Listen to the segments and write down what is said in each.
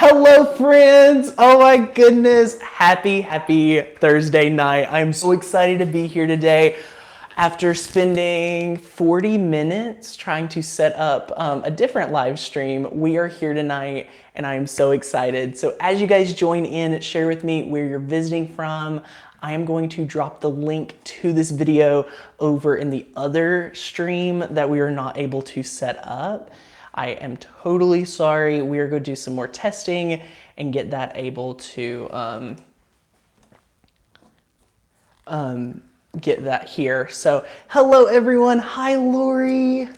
Hello, friends. Oh my goodness. Happy Thursday night. I'm so excited to be here today. After spending 40 minutes trying to set up a different live stream, we are here tonight and I'm so excited. So as you guys join in, share with me where you're visiting from. I am going to drop the link to this video over in the other stream that we are not able to set up. I am totally sorry. We are going to do some more testing and get that able to get that here. So hello everyone. Hi Lori.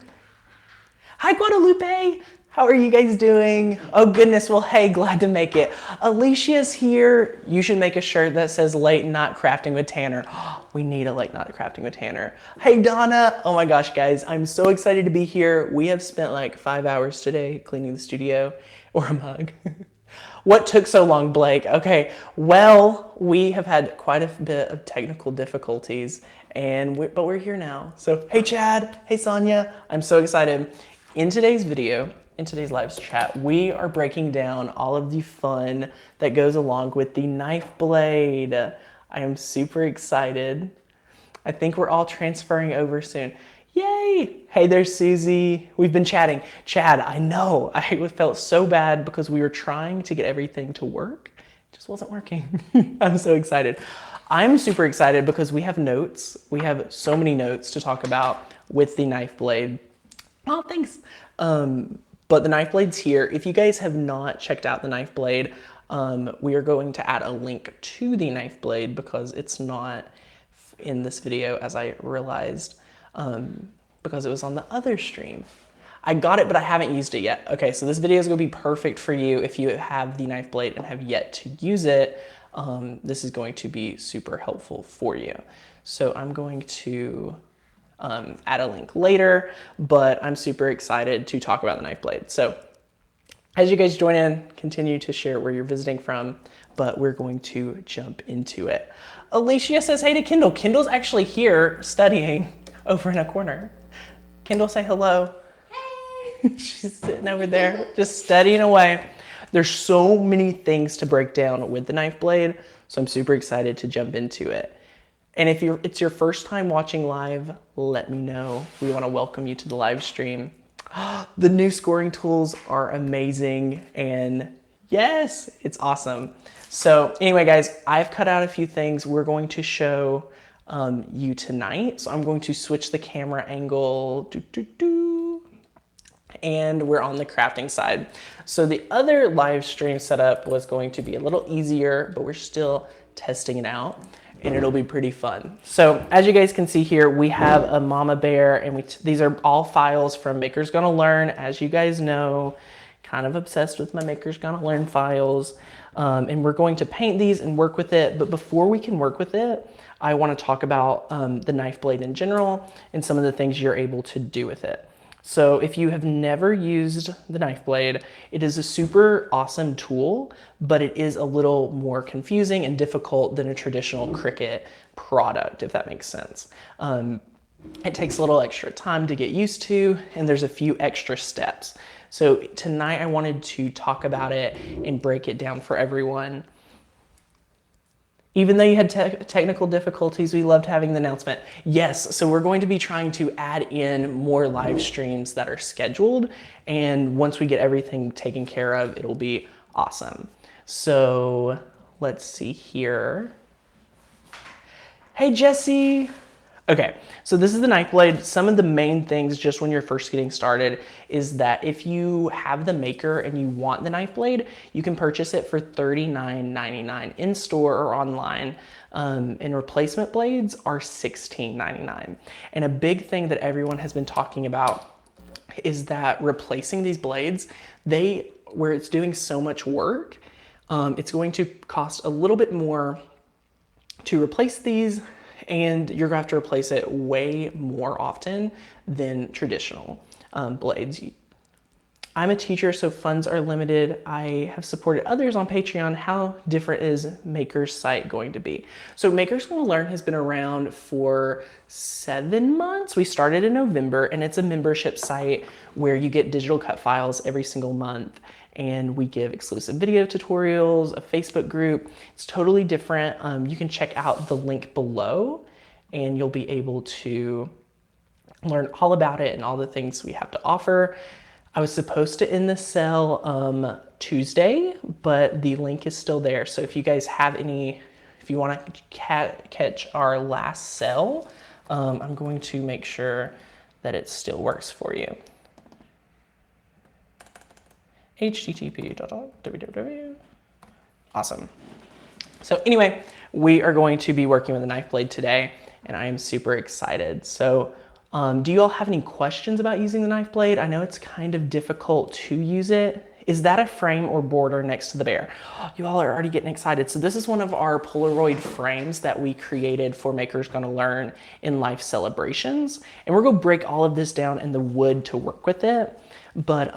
Hi Guadalupe. How are you guys doing? Oh goodness, well hey, glad to make it. Alicia's here. You should make a shirt that says late not crafting with Tanner. We need a late not crafting with Tanner. Hey Donna. Oh my gosh guys, I'm so excited to be here. We have spent like 5 hours today cleaning the studio, or a mug. What took so long, Blake? Okay, well, we have had quite a bit of technical difficulties, but we're here now. So, hey Chad, hey Sonia, I'm so excited. In today's video, in today's live chat, we are breaking down all of the fun that goes along with the knife blade. I am super excited. I think we're all transferring over soon. Yay! Hey, there's Susie. We've been chatting. Chad, I know. I felt so bad because we were trying to get everything to work. It just wasn't working. I'm so excited. I'm super excited because we have notes. We have so many notes to talk about with the knife blade. Oh, thanks. But the knife blade's here. If you guys have not checked out the knife blade, we are going to add a link to the knife blade because it's not in this video, as I realized, because it was on the other stream. I got it, but I haven't used it yet. Okay, so this video is going to be perfect for you if you have the knife blade and have yet to use it. This is going to be super helpful for you. So I'm going to add a link later, but I'm super excited to talk about the knife blade. So as you guys join in, continue to share where you're visiting from, but we're going to jump into it. Alicia says hey to Kendall. Kendall's actually here studying over in a corner. Kendall, say hello. Hey. She's sitting over there just studying away. There's so many things to break down with the knife blade, so I'm super excited to jump into it. And if it's your first time watching live, let me know. We want to welcome you to the live stream. The new scoring tools are amazing, and yes, it's awesome. So anyway, guys, I've cut out a few things we're going to show you tonight. So I'm going to switch the camera angle, and we're on the crafting side. So the other live stream setup was going to be a little easier, but we're still testing it out. And it'll be pretty fun. So as you guys can see here, we have a mama bear, and these are all files from Maker's Gonna Learn. As you guys know, kind of obsessed with my Maker's Gonna Learn files. And we're going to paint these and work with it. But before we can work with it, I want to talk about the knife blade in general and some of the things you're able to do with it. So if you have never used the knife blade, it is a super awesome tool, but it is a little more confusing and difficult than a traditional Cricut product, if that makes sense. It takes a little extra time to get used to, and there's a few extra steps. So tonight I wanted to talk about it and break it down for everyone. Even though you had technical difficulties, we loved having the announcement. Yes, so we're going to be trying to add in more live streams that are scheduled. And once we get everything taken care of, it'll be awesome. So let's see here. Hey, Jesse. Okay, so this is the knife blade. Some of the main things just when you're first getting started is that if you have the Maker and you want the knife blade, you can purchase it for $39.99 in store or online. And replacement blades are $16.99. And a big thing that everyone has been talking about is that replacing these blades, where it's doing so much work, it's going to cost a little bit more to replace these, and you're going to have to replace it way more often than traditional blades. I'm a teacher, so funds are limited. I have supported others on Patreon. How different is Maker's site going to be? So Maker's Gonna Learn has been around for 7 months. We started in November, and it's a membership site where you get digital cut files every single month. and we give exclusive video tutorials, a Facebook group. It's totally different. You can check out the link below and you'll be able to learn all about it and all the things we have to offer. I was supposed to end the sale Tuesday, but the link is still there. So if you guys have any, if you want to catch our last sale, I'm going to make sure that it still works for you. http://www. Awesome. So anyway, we are going to be working with a knife blade today, and I am super excited. So do you all have any questions about using the knife blade? I know it's kind of difficult to use it. Is that a frame or border next to the bear? You all are already getting excited. So this is one of our Polaroid frames that we created for Makers Gonna Learn in Life Celebrations. And we're gonna break all of this down in the wood to work with it. But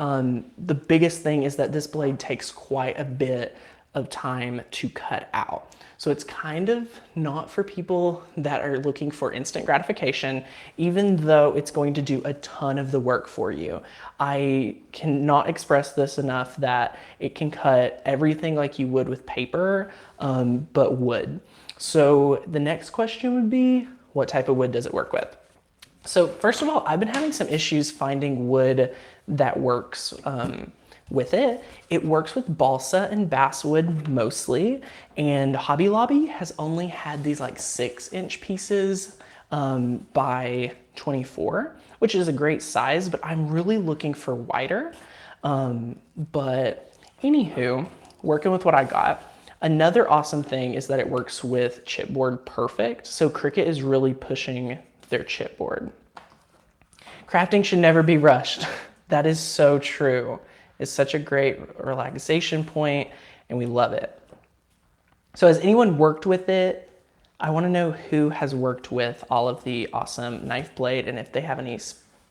the biggest thing is that this blade takes quite a bit of time to cut out. So it's kind of not for people that are looking for instant gratification, even though it's going to do a ton of the work for you. I cannot express this enough that it can cut everything like you would with paper, but wood. So the next question would be, what type of wood does it work with? So first of all, I've been having some issues finding wood that works with it. It works with balsa and basswood mostly, and Hobby Lobby has only had these like 6-inch pieces by 24, which is a great size, but I'm really looking for wider. But anywho, working with what I got. Another awesome thing is that it works with chipboard perfect. So Cricut is really pushing their chipboard. Crafting should never be rushed. That is so true. It's such a great relaxation point, and we love it. So has anyone worked with it? I want to know who has worked with all of the awesome knife blade, and if they have any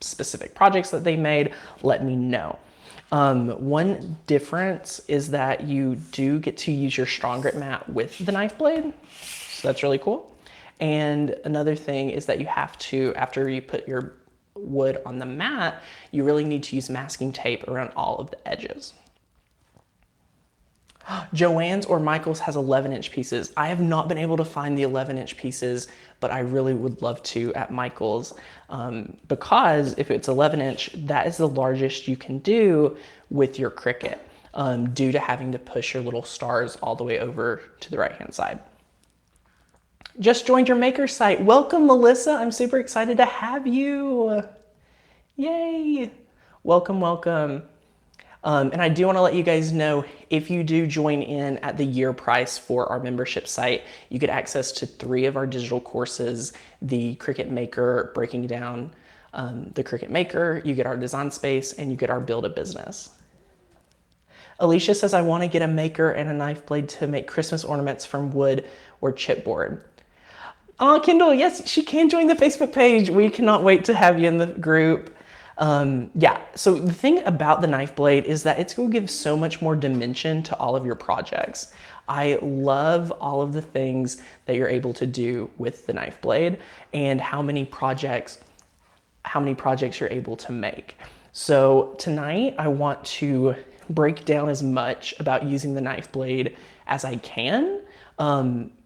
specific projects that they made, let me know. One difference is that you do get to use your strong grip mat with the knife blade, so that's really cool. And another thing is that you have to, after you put your wood on the mat, you really need to use masking tape around all of the edges. Joann's or Michael's has 11-inch pieces. I have not been able to find the 11-inch pieces, but I really would love to at Michael's, because if it's 11-inch, that is the largest you can do with your Cricut, due to having to push your little stars all the way over to the right-hand side. Just joined your maker site. Welcome, Melissa. I'm super excited to have you. Yay. Welcome, welcome. And I do want to let you guys know, if you do join in at the year price for our membership site, you get access to 3 of our digital courses, the Cricut Maker, breaking down the Cricut Maker, you get our design space, and you get our build a business. Alicia says, I want to get a maker and a knife blade to make Christmas ornaments from wood or chipboard. Oh, Kendall, yes, she can join the Facebook page. We cannot wait to have you in the group. Yeah, so the thing about the knife blade is that it's going to give so much more dimension to all of your projects. I love all of the things that you're able to do with the knife blade and how many projects you're able to make. So tonight I want to break down as much about using the knife blade as I can.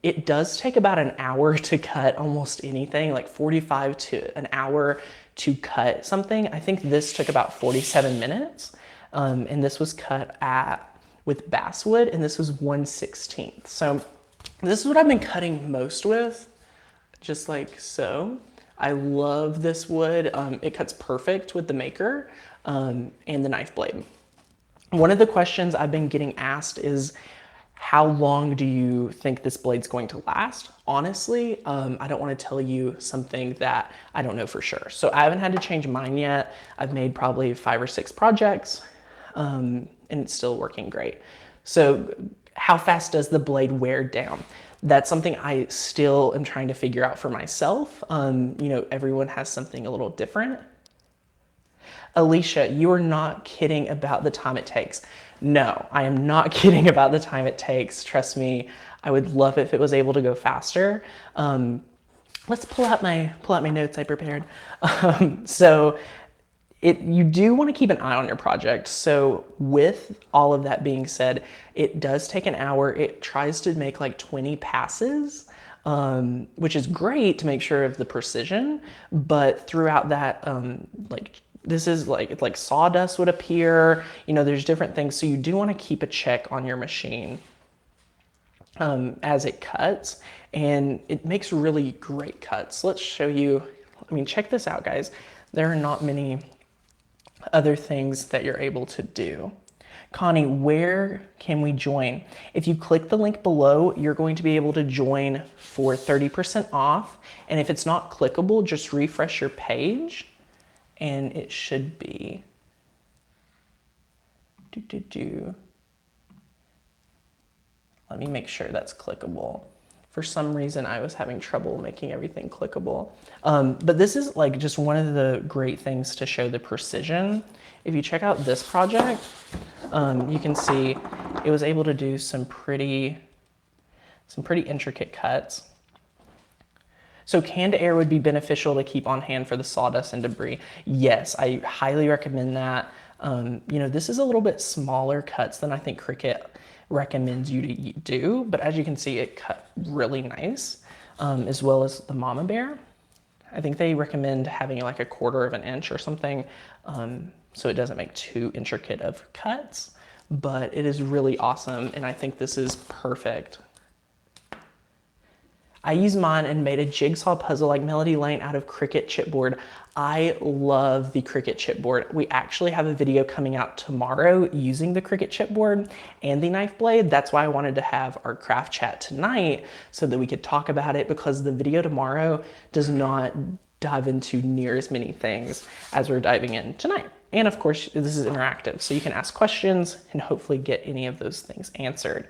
It does take about an hour to cut almost anything, like 45 to an hour to cut something. I think this took about 47 minutes. And this was cut with basswood, and this was 1/16. So this is what I've been cutting most with, just like so. I love this wood. It cuts perfect with the Maker and the knife blade. One of the questions I've been getting asked is, how long do you think this blade's going to last? Honestly, I don't want to tell you something that I don't know for sure. So I haven't had to change mine yet. I've made probably 5 or 6 projects, and it's still working great. So how fast does the blade wear down? That's something I still am trying to figure out for myself. You know, everyone has something a little different. Alicia, you are not kidding about the time it takes. No, I am not kidding about the time it takes. Trust me, I would love if it was able to go faster. Let's pull out my notes I prepared. So You do want to keep an eye on your project. So with all of that being said, it does take an hour. It tries to make like 20 passes, which is great to make sure of the precision. But throughout that, like this is like sawdust would appear, you know, there's different things. So you do want to keep a check on your machine as it cuts, and it makes really great cuts. Let's show you, I mean, check this out, guys. There are not many other things that you're able to do. Connie, where can we join? If you click the link below, you're going to be able to join for 30% off. And if it's not clickable, just refresh your page and it should be. Let me make sure that's clickable. For some reason, I was having trouble making everything clickable. But this is like just one of the great things to show the precision. If you check out this project, you can see it was able to do some pretty intricate cuts. So canned air would be beneficial to keep on hand for the sawdust and debris. Yes, I highly recommend that. You know, this is a little bit smaller cuts than I think Cricut recommends you to do, but as you can see, it cut really nice, as well as the Mama Bear. I think they recommend having like a 1/4 of an inch or something, so it doesn't make too intricate of cuts, but it is really awesome, and I think this is perfect. I used mine and made a jigsaw puzzle like Melody Lane out of Cricut chipboard. I love the Cricut chipboard. We actually have a video coming out tomorrow using the Cricut chipboard and the knife blade. That's why I wanted to have our craft chat tonight so that we could talk about it, because the video tomorrow does not dive into near as many things as we're diving in tonight. And of course, this is interactive, so you can ask questions and hopefully get any of those things answered.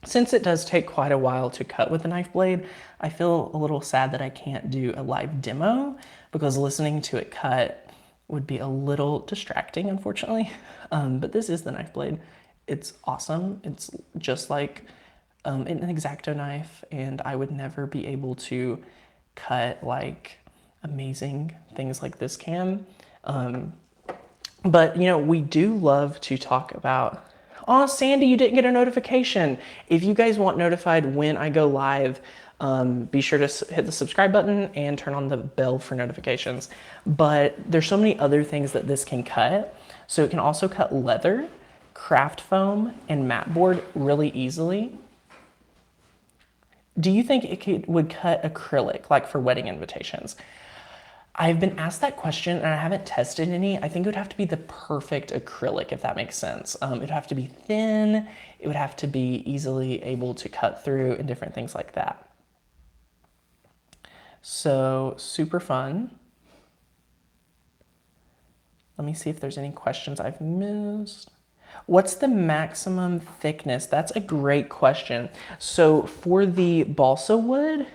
Since it does take quite a while to cut with the knife blade, I feel a little sad that I can't do a live demo, because listening to it cut would be a little distracting, unfortunately. But this is the knife blade. It's awesome. It's just like an X-Acto knife, and I would never be able to cut like amazing things like this can. But you know, we do love to talk about, oh, Sandy, you didn't get a notification. If you guys want notified when I go live, be sure to hit the subscribe button and turn on the bell for notifications. But there's so many other things that this can cut. So it can also cut leather, craft foam, and mat board really easily. Do you think it would cut acrylic, like for wedding invitations? I've been asked that question and I haven't tested any. I think it would have to be the perfect acrylic, if that makes sense. It would have to be thin, it would have to be easily able to cut through, and different things like that. So super fun. Let me see if there's any questions I've missed. What's the maximum thickness? That's a great question. So for the balsa wood,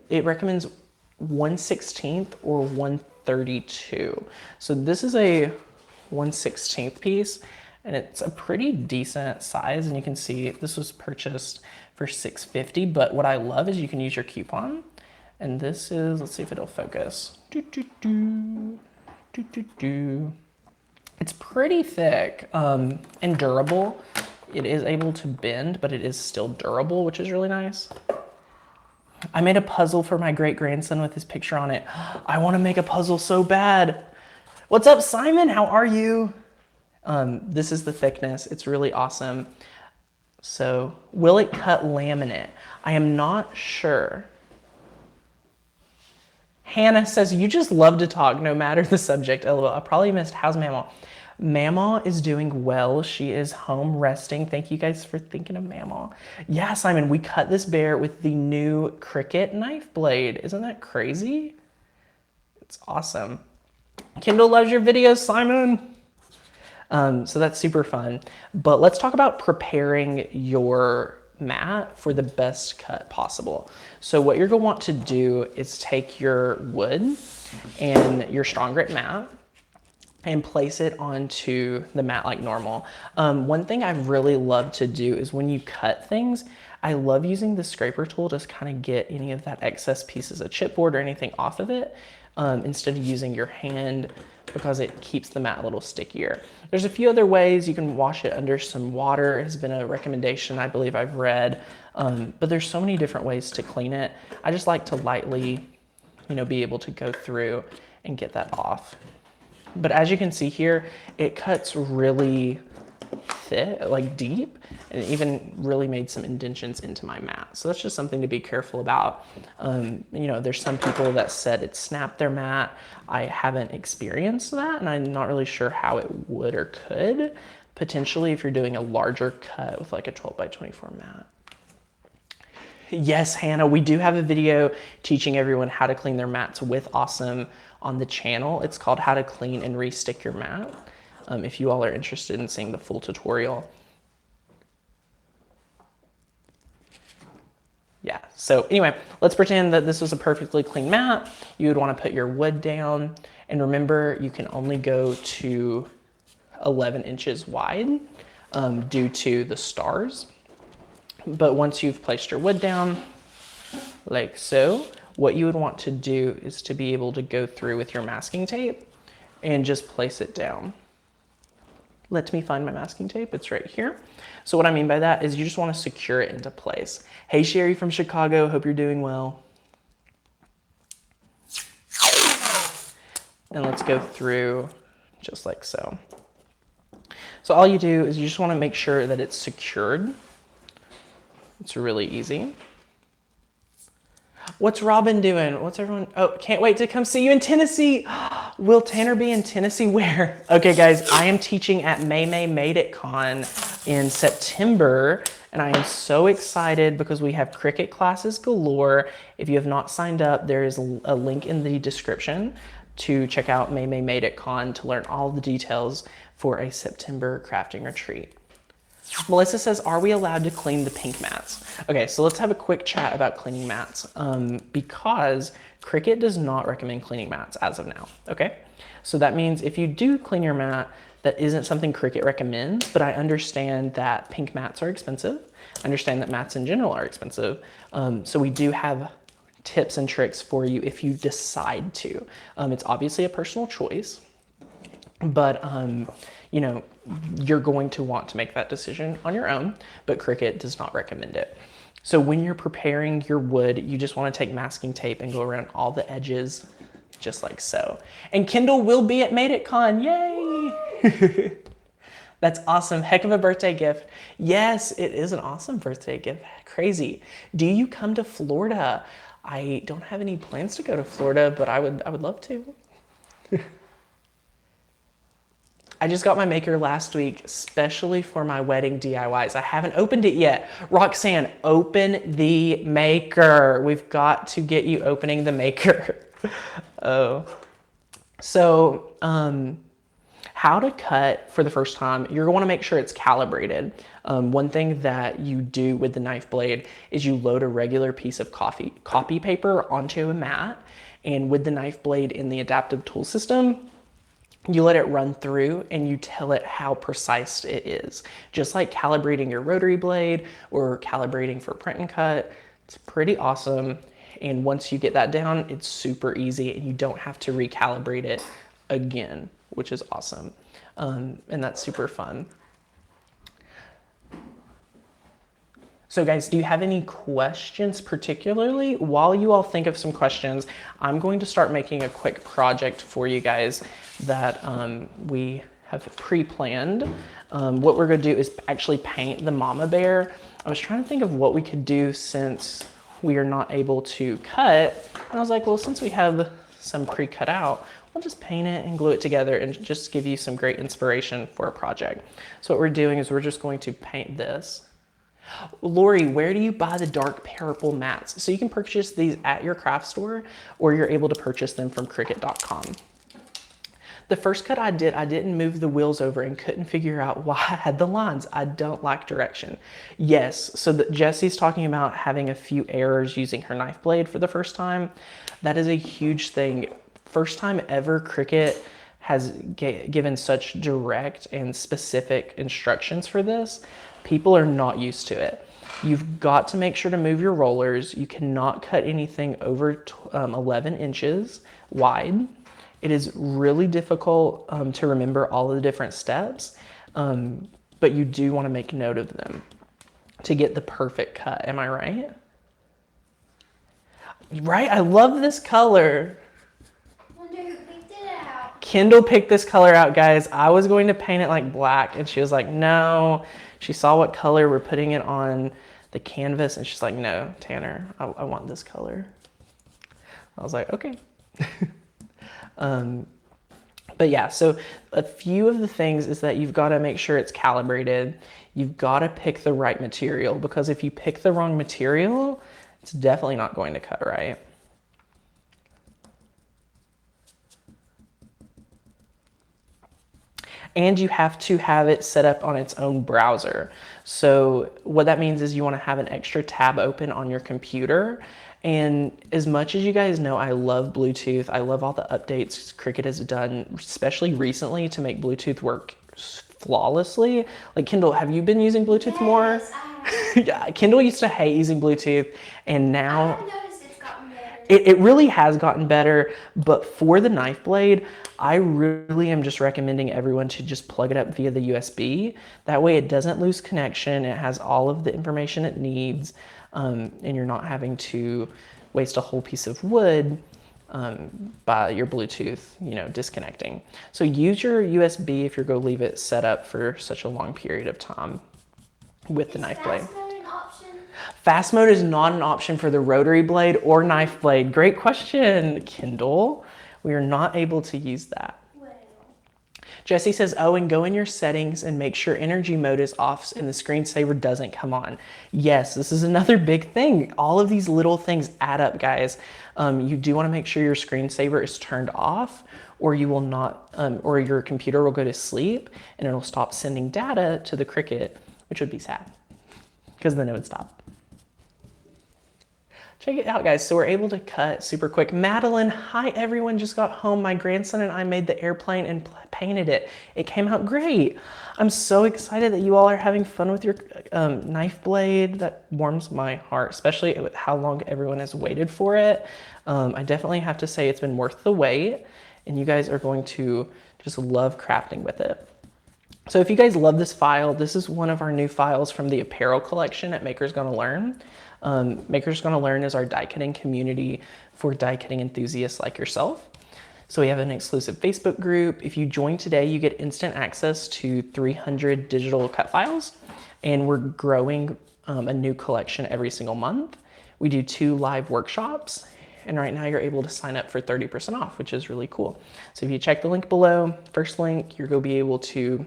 it recommends 1/16 or 1/32. So this is a 1/16 piece, and it's a pretty decent size. And you can see this was purchased for $6.50. But what I love is you can use your coupon. And this is, let's see if it'll focus. It's pretty thick and durable. It is able to bend, but it is still durable, which is really nice. I made a puzzle for my great-grandson with his picture on it. I want to make a puzzle so bad. What's up, Simon? How are you? This is the thickness. It's really awesome. So, will it cut laminate? I am not sure. Hannah says, you just love to talk no matter the subject. LOL. I probably missed, how's Mama? Mama is doing well. She is home resting. Thank you guys for thinking of Mama. Yeah, Simon, we cut this bear with the new Cricut Knife Blade. Isn't that crazy? It's awesome. Kendall loves your videos, Simon. So that's super fun. But let's talk about preparing your mat for the best cut possible. So what you're going to want to do is take your wood and your strong grit mat and place it onto the mat like normal. One thing I really love to do is when you cut things, I love using the scraper tool to kind of get any of that excess pieces of chipboard or anything off of it. instead of using your hand, because it keeps the mat a little stickier. There's a few other ways. You can wash it under some water, has been a recommendation I believe I've read, but there's so many different ways to clean it. I just like to lightly, be able to go through and get that off. But as you can see here, it cuts really thick, like deep, and it even really made some indentions into my mat. So that's just something to be careful about. There's some people that said it snapped their mat. I haven't experienced that, and I'm not really sure how it would or could. Potentially if you're doing a larger cut with like a 12 by 24 mat. Yes, Hannah, we do have a video teaching everyone how to clean their mats with Awesome on the channel. It's called How to Clean and Restick Your Mat. If you all are interested in seeing the full tutorial. Yeah, so anyway, let's pretend that this was a perfectly clean mat. You would want to put your wood down, and remember you can only go to 11 inches wide due to the stars. But once you've placed your wood down, like so, what you would want to do is to be able to go through with your masking tape and just place it down. Let me find my masking tape, it's right here. So what I mean by that is you just want to secure it into place. Hey Sherry from Chicago, hope you're doing well. And let's go through just like so. So all you do is you just want to make sure that it's secured. It's really easy. What's Robin doing? What's everyone? Oh, can't wait to come see you in Tennessee. Will Tanner be in Tennessee? Where? Okay, guys, I am teaching at May Made It Con in September, and I am so excited because we have Cricut classes galore. If you have not signed up, there is a link in the description to check out May Made It Con to learn all the details for a September crafting retreat. Melissa says, are we allowed to clean the pink mats? Okay, so let's have a quick chat about cleaning mats because Cricut does not recommend cleaning mats as of now, okay? So that means if you do clean your mat, that isn't something Cricut recommends, but I understand that pink mats are expensive. I understand that mats in general are expensive. So we do have tips and tricks for you if you decide to. It's obviously a personal choice, but you're going to want to make that decision on your own, but Cricut does not recommend it. So when you're preparing your wood, you just want to take masking tape and go around all the edges, just like so. And Kendall will be at Made It Con, yay! That's awesome, heck of a birthday gift. Yes, it is an awesome birthday gift, crazy. Do you come to Florida? I don't have any plans to go to Florida, but I would love to. I just got my maker last week, especially for my wedding DIYs. I haven't opened it yet. Roxanne, open the maker. We've got to get you opening the maker. Oh. So, how to cut for the first time, you're going to make sure it's calibrated. One thing that you do with the knife blade is you load a regular piece of copy paper onto a mat, and with the knife blade in the adaptive tool system, you let it run through and you tell it how precise it is. Just like calibrating your rotary blade or calibrating for print and cut, it's pretty awesome. And once you get that down, it's super easy and you don't have to recalibrate it again, which is awesome. And that's super fun. So guys, do you have any questions particularly? While you all think of some questions, I'm going to start making a quick project for you guys that we have pre-planned. What we're gonna do is actually paint the mama bear. I was trying to think of what we could do since we are not able to cut. And I was like, well, since we have some pre-cut out, we'll just paint it and glue it together and just give you some great inspiration for a project. So what we're doing is we're just going to paint this. Lori, where do you buy the dark purple mats? So you can purchase these at your craft store, or you're able to purchase them from Cricut.com. The first cut I did, I didn't move the wheels over and couldn't figure out why I had the lines. I don't like direction. Yes, so Jessie's talking about having a few errors using her knife blade for the first time. That is a huge thing. First time ever Cricut has given such direct and specific instructions for this, people are not used to it. You've got to make sure to move your rollers. You cannot cut anything over 11 inches wide. It is really difficult to remember all of the different steps, but you do want to make note of them to get the perfect cut. Am I right? Right? I love this color. Wonder who picked it out. Kendall picked this color out, guys. I was going to paint it like black, and she was like, no. She saw what color we're putting it on the canvas, and she's like, no, Tanner, I want this color. I was like, okay. But yeah, so a few of the things is that you've got to make sure it's calibrated. You've got to pick the right material, because if you pick the wrong material, it's definitely not going to cut right. And you have to have it set up on its own browser. So what that means is you want to have an extra tab open on your computer. And as much as you guys know, I love Bluetooth. I love all the updates Cricut has done, especially recently, to make Bluetooth work flawlessly. Like, Kendall, have you been using Bluetooth more? Yeah, Kendall used to hate using Bluetooth, and now it really has gotten better. But for the knife blade, I really am just recommending everyone to just plug it up via the USB. That way it doesn't lose connection. It has all of the information it needs, and you're not having to waste a whole piece of wood by your Bluetooth, disconnecting. So use your USB if you're going to leave it set up for such a long period of time with the knife blade. Fast mode is not an option for the rotary blade or knife blade. Great question, Kendall. We are not able to use that. Jesse says, oh, and go in your settings and make sure energy mode is off and the screensaver doesn't come on. Yes, this is another big thing. All of these little things add up, guys. You do want to make sure your screensaver is turned off, or you will not, or your computer will go to sleep and it'll stop sending data to the Cricut, which would be sad, because then it would stop. Check it out, guys. So we're able to cut super quick. Madeline, hi everyone, just got home. My grandson and I made the airplane and painted it. It came out great. I'm so excited that you all are having fun with your knife blade. That warms my heart, especially with how long everyone has waited for it. I definitely have to say it's been worth the wait, and you guys are going to just love crafting with it. So if you guys love this file, this is one of our new files from the apparel collection at Maker's Gonna Learn. Maker's Gonna Learn is our die cutting community for die cutting enthusiasts like yourself. So we have an exclusive Facebook group. If you join today, you get instant access to 300 digital cut files, and we're growing a new collection every single month. We do 2 live workshops, and right now you're able to sign up for 30% off, which is really cool. So if you check the link below, first link, you're gonna be able to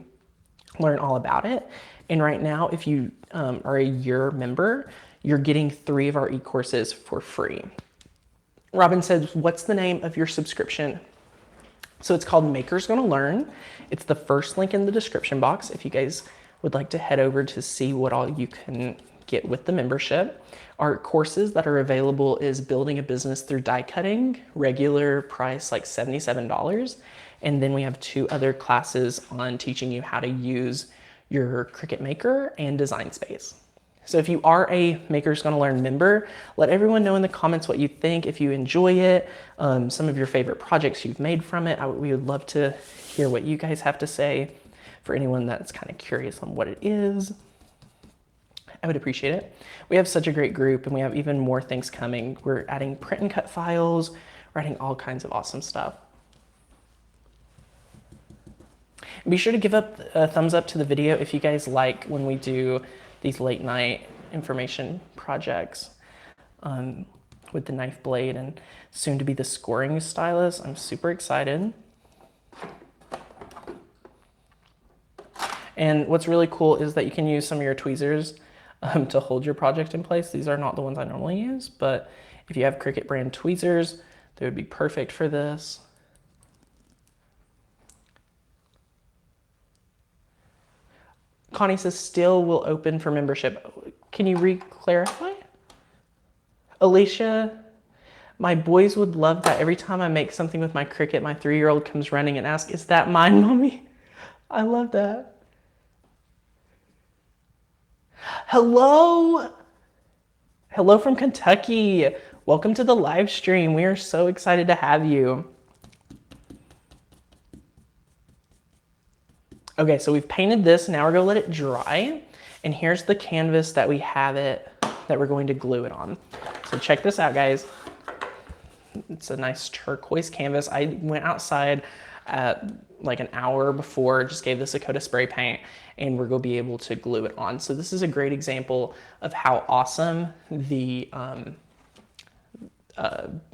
learn all about it. And right now, if you are a year member, you're getting 3 of our e-courses for free. Robin says, what's the name of your subscription? So it's called Maker's Gonna Learn. It's the first link in the description box if you guys would like to head over to see what all you can get with the membership. Our courses that are available is Building a Business Through Die Cutting, regular price like $77. And then we have 2 other classes on teaching you how to use your Cricut Maker and Design Space. So if you are a Maker's Gonna Learn member, let everyone know in the comments what you think, if you enjoy it, some of your favorite projects you've made from it. We would love to hear what you guys have to say. For anyone that's kind of curious on what it is, I would appreciate it. We have such a great group, and we have even more things coming. We're adding print and cut files, we're adding all kinds of awesome stuff. And be sure to give up a thumbs up to the video if you guys like when we do these late night information projects with the knife blade and soon to be the scoring stylus. I'm super excited. And what's really cool is that you can use some of your tweezers to hold your project in place. These are not the ones I normally use, but if you have Cricut brand tweezers, they would be perfect for this. Connie says still will open for membership. Can you re-clarify? Alicia, My boys would love that. Every time I make something with my Cricut, my 3-year-old comes running and asks, "Is that mine, Mommy?" I love that. Hello. Hello from Kentucky. Welcome to the live stream. We are so excited to have you. Okay, so we've painted this. Now we're gonna let it dry. And here's the canvas that we have it, that we're going to glue it on. So check this out, guys. It's a nice turquoise canvas. I went outside at like an hour before, just gave this a coat of spray paint, and we're gonna be able to glue it on. So this is a great example of how awesome the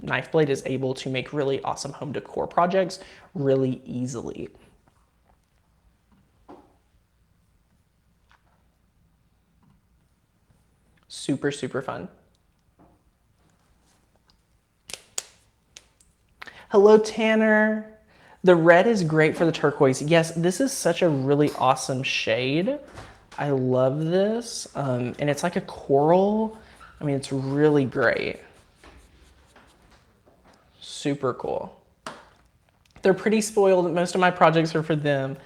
knife blade is able to make really awesome home decor projects really easily. Super, super fun. Hello, Tanner. The red is great for the turquoise. Yes, this is such a really awesome shade. I love this. And it's like a coral. I mean, it's really great. Super cool. They're pretty spoiled. Most of my projects are for them.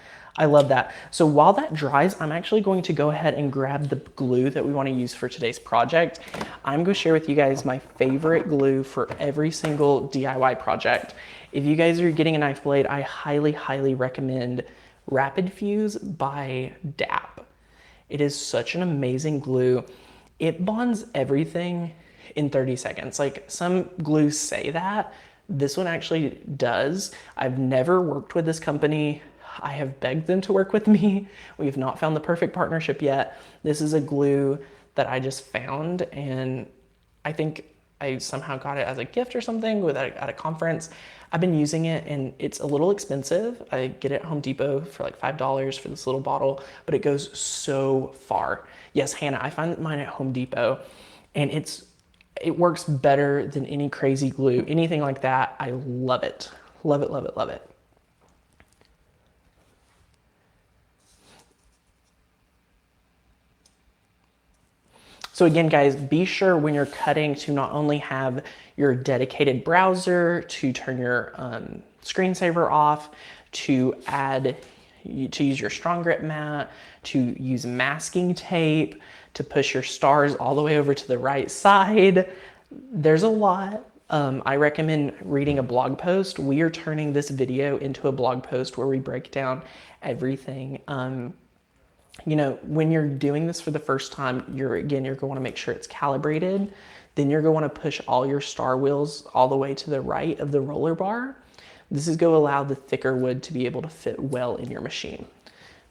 I love that. So while that dries, I'm actually going to go ahead and grab the glue that we want to use for today's project. I'm going to share with you guys my favorite glue for every single DIY project. If you guys are getting a knife blade, I highly, highly recommend Rapid Fuse by DAP. It is such an amazing glue. It bonds everything in 30 seconds. Like some glues say that, this one actually does. I've never worked with this company. I have begged them to work with me. We have not found the perfect partnership yet. This is a glue that I just found, and I think I somehow got it as a gift or something at a conference. I've been using it, and it's a little expensive. I get it at Home Depot for like $5 for this little bottle, but it goes so far. Yes, Hannah, I find mine at Home Depot, and it works better than any crazy glue, anything like that. I love it. Love it, love it, love it. So again, guys, be sure when you're cutting to not only have your dedicated browser, to turn your screensaver off, to use your strong grip mat, to use masking tape, to push your stars all the way over to the right side. There's a lot. I recommend reading a blog post. We are turning this video into a blog post where we break down everything. You know, when you're doing this for the first time, you're going to want to make sure it's calibrated. Then you're going to want to push all your star wheels all the way to the right of the roller bar. This is going to allow the thicker wood to be able to fit well in your machine.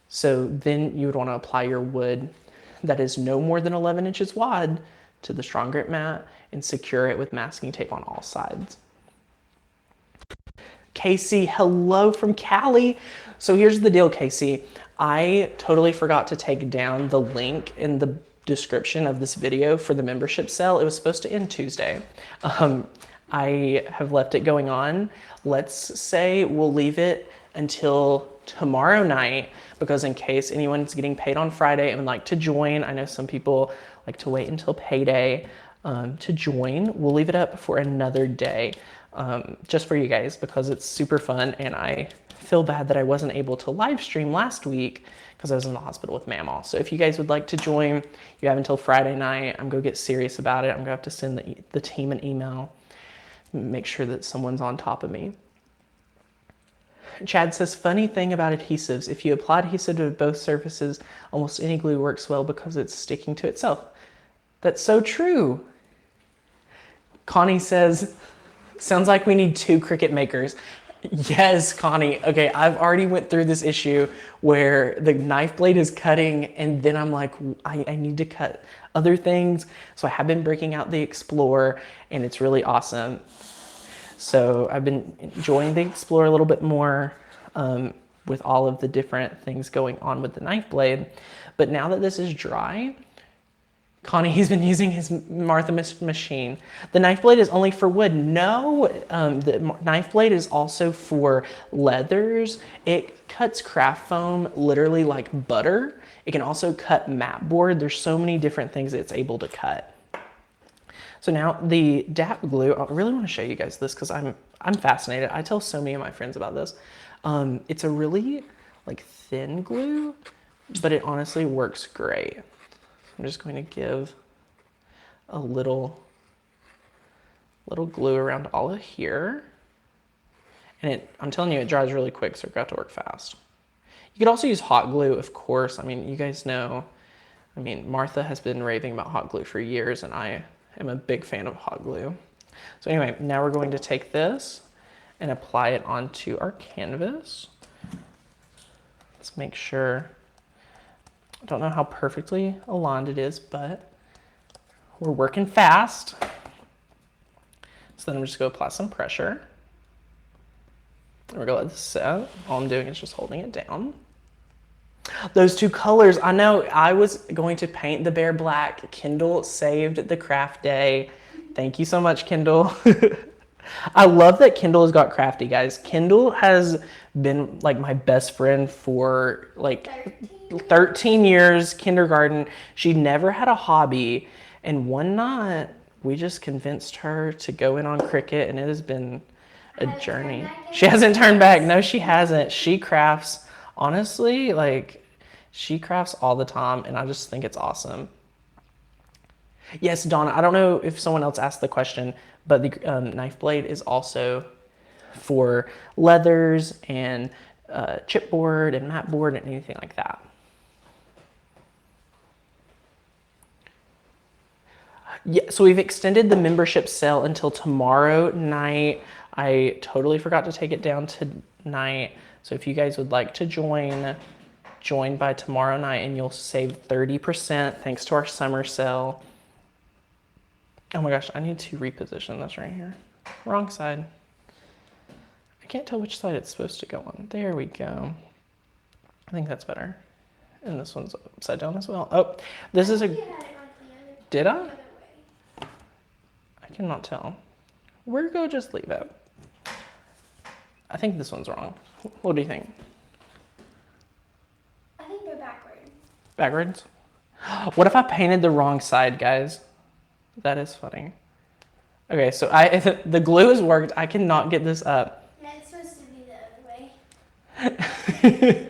So then you would want to apply your wood that is no more than 11 inches wide to the strong grip mat and secure it with masking tape on all sides. Casey, hello from Cali. So here's the deal, Casey. I totally forgot to take down the link in the description of this video for the membership sale. It was supposed to end Tuesday. I have left it going on. Let's say we'll leave it until tomorrow night, because in case anyone's getting paid on Friday and would like to join, I know some people like to wait until payday to join. We'll leave it up for another day just for you guys, because it's super fun, and I feel bad that I wasn't able to live stream last week because I was in the hospital with Mamaw. So if you guys would like to join, you have until Friday night. I'm going to get serious about it. I'm going to have to send the team an email, make sure that someone's on top of me. Chad says, funny thing about adhesives, if you apply adhesive to both surfaces, almost any glue works well because it's sticking to itself. That's so true. Connie says, sounds like we need 2 Cricut makers. Yes, Connie. Okay, I've already went through this issue where the knife blade is cutting, and then I'm like, I need to cut other things. So I have been breaking out the Explorer, and it's really awesome. So I've been enjoying the Explorer a little bit more with all of the different things going on with the knife blade. But now that this is dry, Connie, he's been using his Martha machine. The knife blade is only for wood. No, the knife blade is also for leathers. It cuts craft foam literally like butter. It can also cut mat board. There's so many different things it's able to cut. So now the DAP glue, I really want to show you guys this because I'm fascinated. I tell so many of my friends about this. It's a really like thin glue, but it honestly works great. I'm just going to give a little glue around all of here. And I'm telling you, it dries really quick, so it got to work fast. You could also use hot glue, of course. I mean, you guys know, I mean, Martha has been raving about hot glue for years, and I am a big fan of hot glue. So anyway, now we're going to take this and apply it onto our canvas. Let's make sure, I don't know how perfectly aligned it is, but we're working fast. So then I'm just going to apply some pressure. And we're going to let this set. All I'm doing is just holding it down. Those two colors, I know I was going to paint the bear black. Kendall saved the craft day. Thank you so much, Kendall. I love that Kendall has got crafty, guys. Kendall has been like my best friend for like 13 years, kindergarten. She never had a hobby. And one night we just convinced her to go in on Cricut, and it has been a journey. She hasn't turned back. No, she hasn't. She crafts, honestly, like she crafts all the time, and I just think it's awesome. Yes, Donna, I don't know if someone else asked the question, but the knife blade is also for leathers and chipboard and mat board and anything like that. Yeah, so we've extended the membership sale until tomorrow night. I totally forgot to take it down tonight. So if you guys would like to join by tomorrow night, and you'll save 30% thanks to our summer sale. Oh my gosh, I need to reposition this right here. Wrong side. I can't tell which side it's supposed to go on. There we go. I think that's better. And this one's upside down as well. Oh, this is a... Did I? I cannot tell. We're going to just leave it. I think this one's wrong. What do you think? I think they're backwards. Backwards? What if I painted the wrong side, guys? That is funny. Okay, so the glue has worked. I cannot get this up. Yeah, it's supposed to be the other way.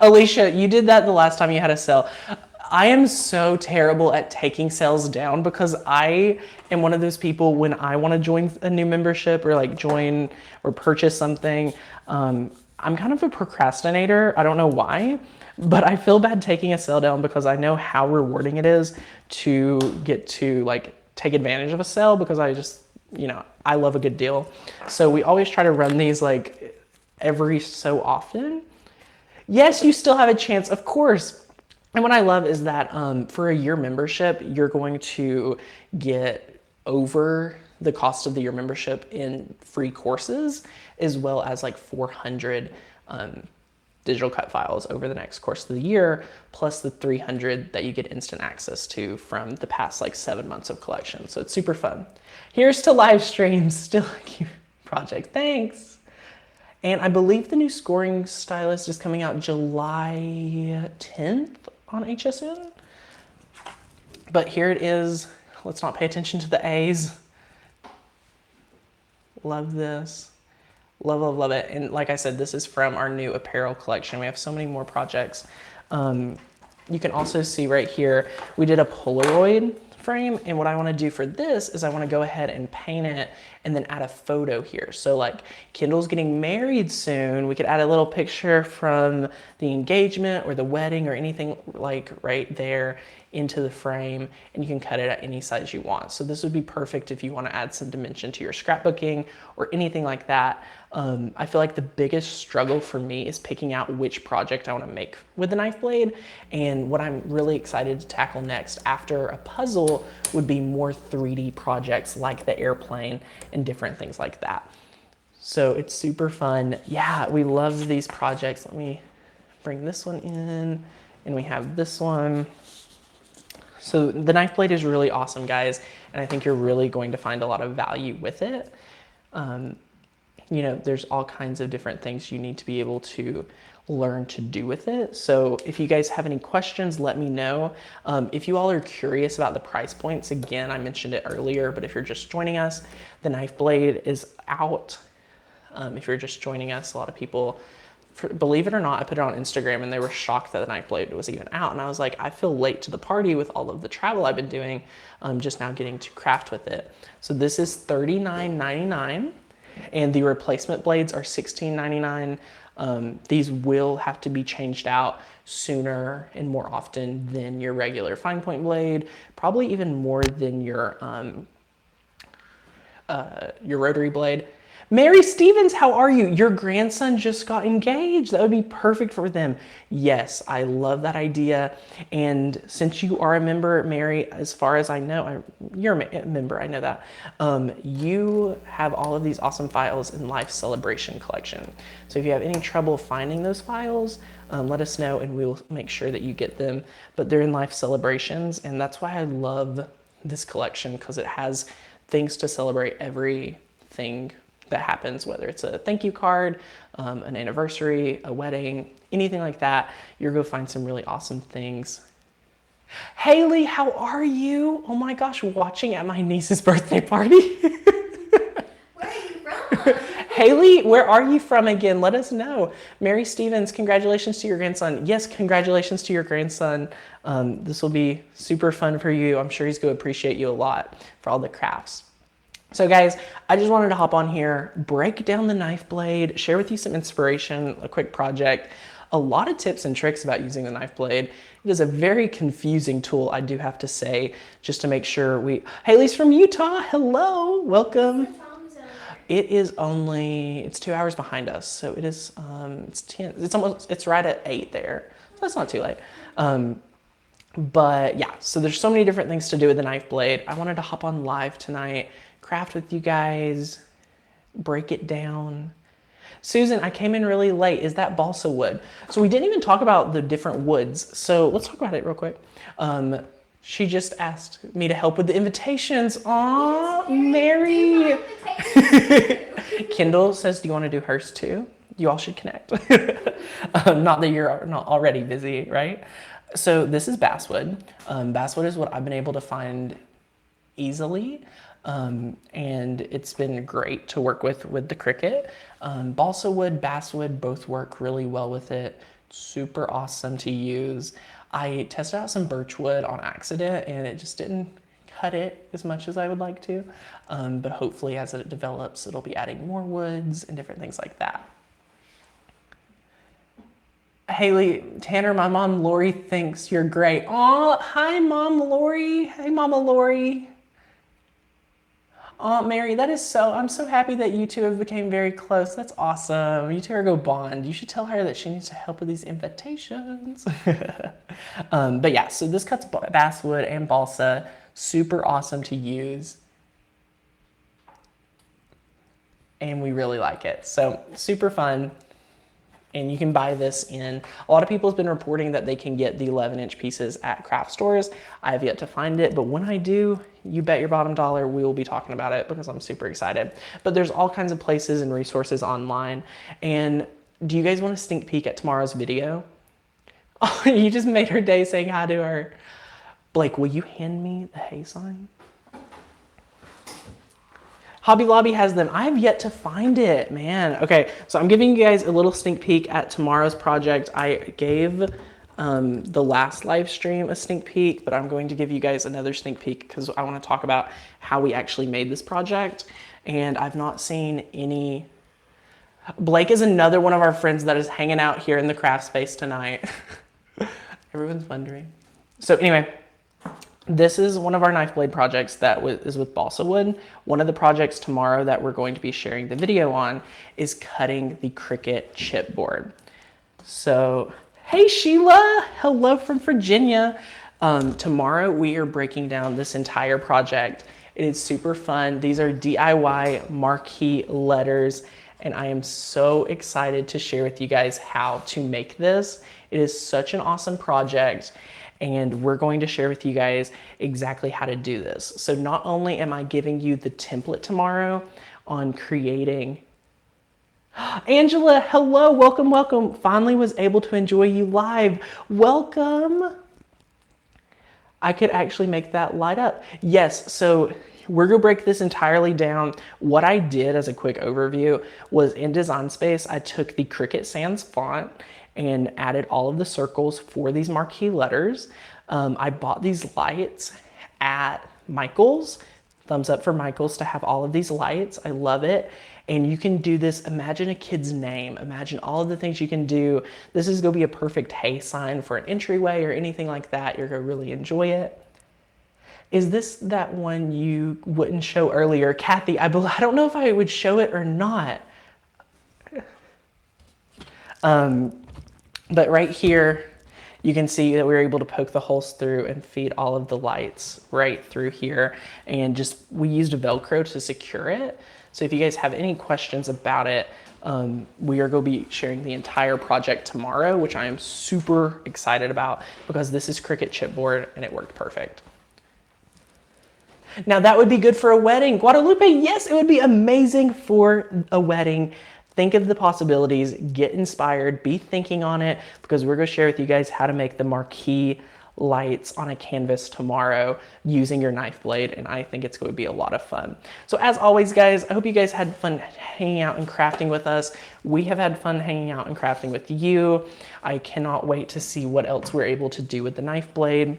Alicia, you did that the last time you had a sale. I am so terrible at taking sales down because I am one of those people when I want to join a new membership or like join or purchase something. I'm kind of a procrastinator. I don't know why, but I feel bad taking a sale down because I know how rewarding it is to get to like take advantage of a sale because I just, you know, I love a good deal. So we always try to run these like every so often. Yes, you still have a chance, of course. And what I love is that for a year membership, you're going to get over the cost of the year membership in free courses, as well as like 400 digital cut files over the next course of the year, plus the 300 that you get instant access to from the past like 7 months of collection. So it's super fun. Here's to live streams, still a cute project, thanks. And I believe the new scoring stylist is coming out July 10th on HSN. But here it is. Let's not pay attention to the A's. Love this. Love, love, love it. And like I said, this is from our new apparel collection. We have so many more projects. You can also see right here, we did a Polaroid frame. And what I want to do for this is I want to go ahead and paint it and then add a photo here. So like Kendall's getting married soon. We could add a little picture from the engagement or the wedding or anything like right there into the frame, and you can cut it at any size you want. So this would be perfect if you want to add some dimension to your scrapbooking or anything like that. I feel like the biggest struggle for me is picking out which project I want to make with the knife blade. And what I'm really excited to tackle next after a puzzle would be more 3D projects like the airplane and different things like that. So it's super fun. Yeah, we love these projects. Let me bring this one in, and we have this one. So the knife blade is really awesome, guys, and I think you're really going to find a lot of value with it. You know, there's all kinds of different things you need to be able to learn to do with it. So if you guys have any questions, let me know. If you all are curious about the price points, again, I mentioned it earlier, but if you're just joining us, the knife blade is out. If you're just joining us, a lot of people, believe it or not, I put it on Instagram and they were shocked that the knife blade was even out. And I was like, I feel late to the party with all of the travel I've been doing, just now getting to craft with it. So this is $39.99 and the replacement blades are $16.99. These will have to be changed out sooner and more often than your regular fine point blade, probably even more than your rotary blade. Mary Stevens, how are you? Your grandson just got engaged. That would be perfect for them. Yes, I love that idea. And since you are a member, Mary, as far as I know, you're a member, I know that. You have all of these awesome files in Life Celebration Collection. So if you have any trouble finding those files, let us know and we will make sure that you get them. But they're in Life Celebrations, and that's why I love this collection, because it has things to celebrate everything that happens, whether it's a thank you card, an anniversary, a wedding, anything like that. You're going to find some really awesome things. Haley, how are you? Oh my gosh, watching at my niece's birthday party. Where are you from? Haley, where are you from again? Let us know. Mary Stevens, congratulations to your grandson. Yes, congratulations to your grandson. This will be super fun for you. I'm sure he's going to appreciate you a lot for all the crafts. So guys, I just wanted to hop on here, break down the knife blade, share with you some inspiration, a quick project, a lot of tips and tricks about using the knife blade. It is a very confusing tool, I do have to say, just to make sure Haley's from Utah. Hello, welcome. It is it's 2 hours behind us. So it is, it's 10, it's right at 8 there. So that's not too late. But yeah, so there's so many different things to do with the knife blade. I wanted to hop on live tonight, craft with you guys, break it down. Susan, I came in really late. Is that balsa wood? So we didn't even talk about the different woods. So let's talk about it real quick. She just asked me to help with the invitations. Aw, Mary. Kendall says, do you want to do hers too? You all should connect. Not that you're not already busy, right? So this is basswood. Basswood is what I've been able to find easily. And it's been great to work with the Cricut. Balsa wood, basswood both work really well with it. Super awesome to use. I tested out some birch wood on accident and it just didn't cut it as much as I would like to. But hopefully as it develops, it'll be adding more woods and different things like that. Haley, Tanner, my mom Lori thinks you're great. Oh, hi Mom Lori. Hey Mama Lori. Oh, Mary, I'm so happy that you two have become very close. That's awesome. You two are go bond. You should tell her that she needs to help with these invitations. But yeah, so this cuts basswood and balsa. Super awesome to use. And we really like it. So super fun. And you can buy this a lot of people have been reporting that they can get the 11-inch pieces at craft stores. I have yet to find it, but when I do, you bet your bottom dollar we will be talking about it because I'm super excited. But there's all kinds of places and resources online. And do you guys want a sneak peek at tomorrow's video? Oh, you just made her day saying hi to her. Blake, will you hand me the hay sign? Hobby Lobby has them. I have yet to find it, man. Okay, so I'm giving you guys a little sneak peek at tomorrow's project. I gave the last live stream a sneak peek, but I'm going to give you guys another sneak peek because I want to talk about how we actually made this project. And I've not seen any. Blake is another one of our friends that is hanging out here in the craft space tonight. Everyone's wondering. So anyway, this is one of our knife blade projects that is with balsa wood. One of the projects tomorrow that we're going to be sharing the video on is cutting the Cricut chipboard. So, hey Sheila, hello from Virginia. Tomorrow we are breaking down this entire project. It is super fun. These are DIY marquee letters, and I am so excited to share with you guys how to make this. It is such an awesome project. And we're going to share with you guys exactly how to do this. So not only am I giving you the template tomorrow on creating, Angela, hello, welcome, welcome. Finally was able to enjoy you live. Welcome. I could actually make that light up. Yes, so we're gonna break this entirely down. What I did as a quick overview was in Design Space, I took the Cricut Sans font and added all of the circles for these marquee letters. I bought these lights at Michael's. Thumbs up for Michael's to have all of these lights. I love it. And you can do this, imagine a kid's name, imagine all of the things you can do. This is gonna be a perfect hey sign for an entryway or anything like that. You're gonna really enjoy it. Is this that one you wouldn't show earlier? Kathy, I don't know if I would show it or not. But right here, you can see that we were able to poke the holes through and feed all of the lights right through here. And we used a Velcro to secure it. So if you guys have any questions about it, we are going to be sharing the entire project tomorrow, which I am super excited about because this is Cricut chipboard and it worked perfect. Now that would be good for a wedding. Guadalupe, yes, it would be amazing for a wedding. Think of the possibilities, get inspired, be thinking on it, because we're going to share with you guys how to make the marquee lights on a canvas tomorrow using your knife blade, and I think it's going to be a lot of fun. So as always, guys, I hope you guys had fun hanging out and crafting with us. We have had fun hanging out and crafting with you. I cannot wait to see what else we're able to do with the knife blade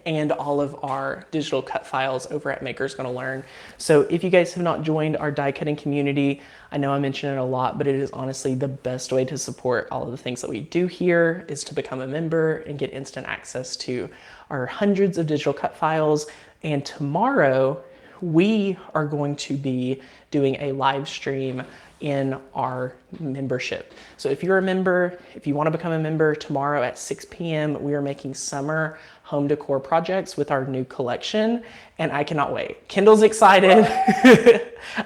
and all of our digital cut files over at Maker's Gonna Learn. So if you guys have not joined our die cutting community, I know I mention it a lot, but it is honestly the best way to support all of the things that we do here is to become a member and get instant access to our hundreds of digital cut files. And tomorrow we are going to be doing a live stream in our membership. So if you're a member, if you want to become a member, tomorrow at 6 p.m. we are making summer home decor projects with our new collection, and I cannot wait. Kendall's excited.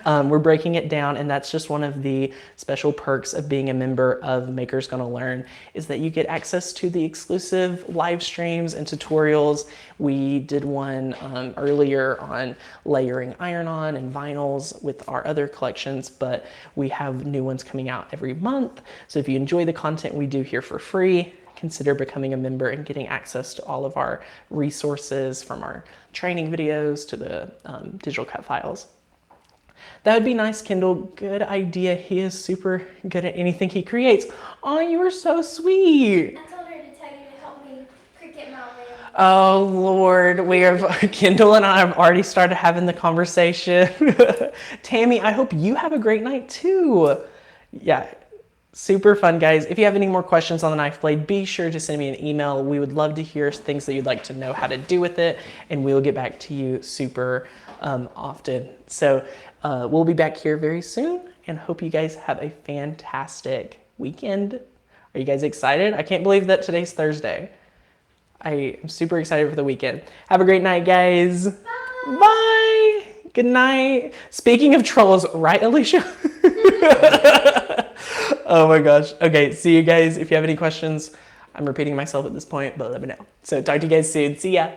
We're breaking it down, and that's just one of the special perks of being a member of Maker's Gonna Learn is that you get access to the exclusive live streams and tutorials. We did one earlier on layering iron-on and vinyls with our other collections, but we have new ones coming out every month. So if you enjoy the content we do here for free, consider becoming a member and getting access to all of our resources, from our training videos to the digital cut files. That would be nice, Kendall. Good idea. He is super good at anything he creates. Oh, you are so sweet. I told her to tell you to help me Cricut my way. Oh Lord, Kendall and I have already started having the conversation. Tammy, I hope you have a great night too. Yeah. Super fun, guys. If you have any more questions on the knife blade, be sure to send me an email. We would love to hear things that you'd like to know how to do with it, and we will get back to you super often. So we'll be back here very soon, and hope you guys have a fantastic weekend. Are you guys excited? I can't believe that today's Thursday. I am super excited for the weekend. Have a great night, guys. Bye. Bye. Good night. Speaking of trolls, right, Alicia? Oh my gosh. Okay, see you guys. If you have any questions, I'm repeating myself at this point, but let me know. So talk to you guys soon. See ya.